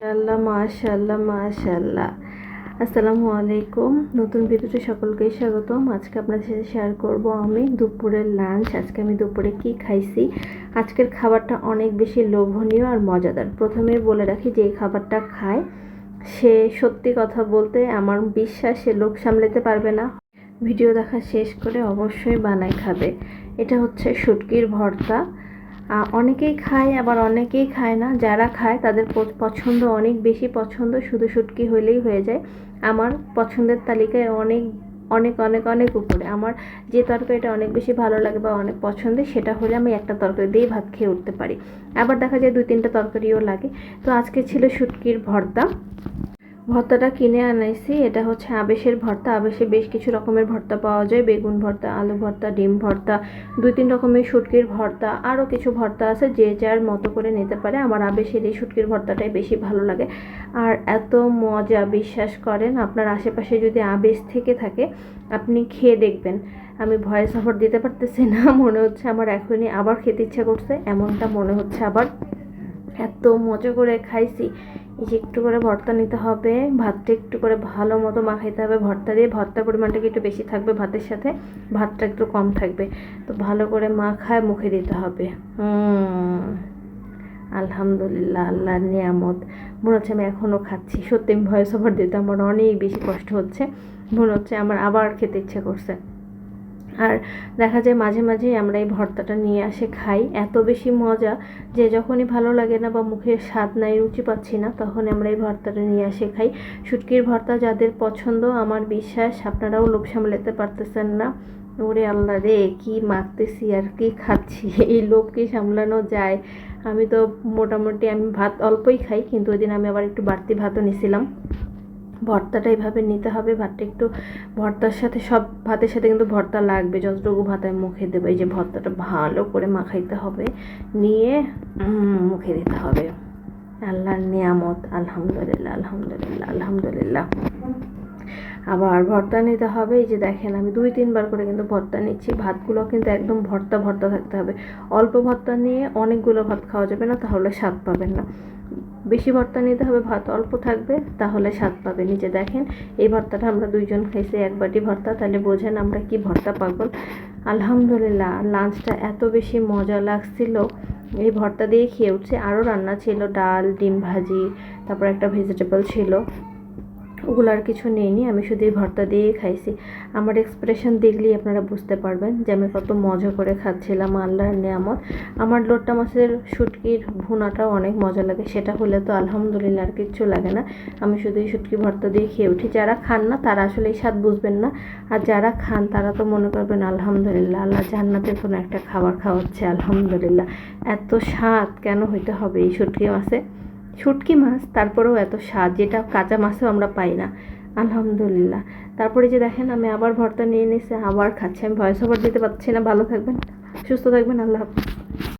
মাশাআল্লাহ মাশাআল্লাহ মাশাআল্লাহ। আসসালামু আলাইকুম। নতুন ভিডিওতে সকলকেই স্বাগতম। আজকে আপনাদের সাথে শেয়ার করব আমি দুপুরের লাঞ্চ। আজকে আমি দুপুরে কি খাইছি। আজকের খাবারটা অনেক বেশি লোভনীয় আর মজাদার। প্রথমেই বলে রাখি যে এই খাবারটা খায় সে সত্যি কথা বলতে আমার বিশ্বাস সে লোভ সামলাতে পারবে না। ভিডিও দেখা শেষ করে অবশ্যই বানায় খাবে। এটা হচ্ছে শুটকির ভর্তা। অনেকেই খায় আবার অনেকেই খায় না। যারা খায় তাদের পছন্দ অনেক বেশি পছন্দ শুধু শুটকি হলেই হয়ে যায়। আমার পছন্দের তালিকায় অনেক অনেক অনেক অনেক উপরে। আমার যে তরকারিটা অনেক বেশি ভালো লাগে বা অনেক পছন্দের সেটা হলে আমি একটা তরকারি দিয়েই ভাত খেয়ে উঠতে পারি। আবার দেখা যায় 2-3টা তরকারিও লাগে। তো আজকে ছিল শুটকির ভর্তা। ভর্তাটা কিনে আনাইছি। এটা হচ্ছে আবেশের ভর্তা। আবেশে বেশ কিছু রকমের ভর্তা পাওয়া যায়, বেগুন ভর্তা, আলু ভর্তা, ডিম ভর্তা, 2-3 রকমের শুটকির ভর্তা, আরও কিছু ভর্তা আছে যে যার মতো করে নিতে পারে। আমার আবেশের এই শুটকির ভর্তাটাই বেশি ভালো লাগে। আর এত মজা, বিশ্বাস করেন আপনার আশেপাশে যদি আবেশ থেকে থাকে আপনি খেয়ে দেখবেন। আমি ভয়েস ওভার দিতে পারতেছি না, মনে হচ্ছে আমার এখনই আবার খেতে ইচ্ছা করছে, এমনটা মনে হচ্ছে। আবার এত মজা করে খাইছি। এই যে একটু করে ভর্তা নিতে হবে, ভাতটা একটু করে ভালো মতো মাখাইতে হবে ভর্তা দিয়ে। ভর্তার পরিমাণটা একটু বেশি থাকবে ভাতের সাথে, ভাতটা একটু কম থাকবে। তো ভালো করে মাখায় মুখে দিতে হবে। আলহামদুলিল্লাহ, আল্লাহর নিয়ামত। মনে হচ্ছে আমি এখনও খাচ্ছি। সত্যি আমি ভয়েস ওভার দিতে আমার অনেক বেশি কষ্ট হচ্ছে। মনে হচ্ছে আমার আবার খেতে ইচ্ছে করছে। আর দেখা যায় মাঝে মাঝেই আমরা এই ভর্তাটা নিয়ে আসে খাই। এত বেশি মজা যে যখনই ভালো লাগে না বা মুখের স্বাদ নাই, রুচি পাচ্ছি না, তখন আমরা এই ভর্তাটা নিয়ে আসে খাই। শুটকির ভর্তা যাদের পছন্দ আমার বিশ্বাস আপনারাও লোভ সামলাতে পারতেছেন না। ওরে আল্লাহ রে, কি মাখতেছি আর কি খাচ্ছি, এই লোভ কি সামলানো যায়? আমি তো মোটামুটি আমি ভাত অল্পই খাই, কিন্তু ওই দিন আমি আবার একটু বাড়তি ভাতও নিছিলাম। ভর্তাটা এইভাবে নিতে হবে। ভাতটা একটু ভর্তার সাথে, সব ভাতের সাথে কিন্তু ভর্তা লাগবে। যতটুকু ভাত আমি মুখে দেবো, এই যে ভর্তাটা ভালো করে মাখাইতে হবে, নিয়ে মুখে দিতে হবে। আল্লাহর নিয়ামত। আলহামদুলিল্লাহ আলহামদুলিল্লাহ আলহামদুলিল্লাহ। আবার ভর্তা নিতে হবে। এই যে দেখেন আমি 2-3 বার করে কিন্তু ভর্তা নিচ্ছি। ভাতগুলো কিন্তু একদম ভর্তা ভর্তা থাকতে হবে। অল্প ভর্তা নিয়ে অনেকগুলো ভাত খাওয়া যাবে না, তাহলে স্বাদ পাবেন না। বেশি ভর্তা নিতে হবে, ভাত অল্প থাকবে, তাহলে স্বাদ পাবে। নিচে দেখেন এই ভর্তাটা আমরা 2জন খাইছি, 1 বাটি ভর্তা, তাহলে বোঝেন আমরা কি ভর্তা পাগল। আলহামদুলিল্লাহ। লাঞ্চটা এত বেশি মজা লাগছিল, এই ভর্তা দিয়ে খেয়ে উঠছে। আরও রান্না ছিল, ডাল, ডিম ভাজি, তারপর একটা ভেজিটেবল ছিল, ওগুলো আর কিছু নেইনি। আমি শুধু এই ভর্তা দিয়েই খাইছি। আমার এক্সপ্রেশন দেখলেই আপনারা বুঝতে পারবেন যে আমি কত মজা করে খাচ্ছিলাম। আল্লাহর নিয়ামত। আমার লোট্টা মাছের শুটকির ভুনাটাও অনেক মজা লাগে, সেটা হলে তো আলহামদুলিল্লাহ আর কিচ্ছু লাগে না। আমি শুধু এই শুটকি ভর্তা দিয়ে খেয়ে উঠি। যারা খান না তারা আসলে এই স্বাদ বুঝবেন না, আর যারা খান তারা তো মনে করবেন আলহামদুলিল্লাহ, আল্লাহ জান্নাতের কোনো একটা খাবার খাওয়াচ্ছে। আলহামদুলিল্লাহ। এত স্বাদ কেন হইতে হবে এই শুটকি মাছে? শুটকি মাছ, তারপরেও এত স্বাদ, যেটা কাঁচা মাছেও আমরা পাই না। আলহামদুলিল্লাহ। তারপরে যে দেখেন আমি আবার ভর্তা নিয়ে নিয়েছি, আবার খাচ্ছি। আমি ভয়েস ওভার দিতে পারছি না। ভালো থাকবেন, সুস্থ থাকবেন। আল্লাহ হাফিজ।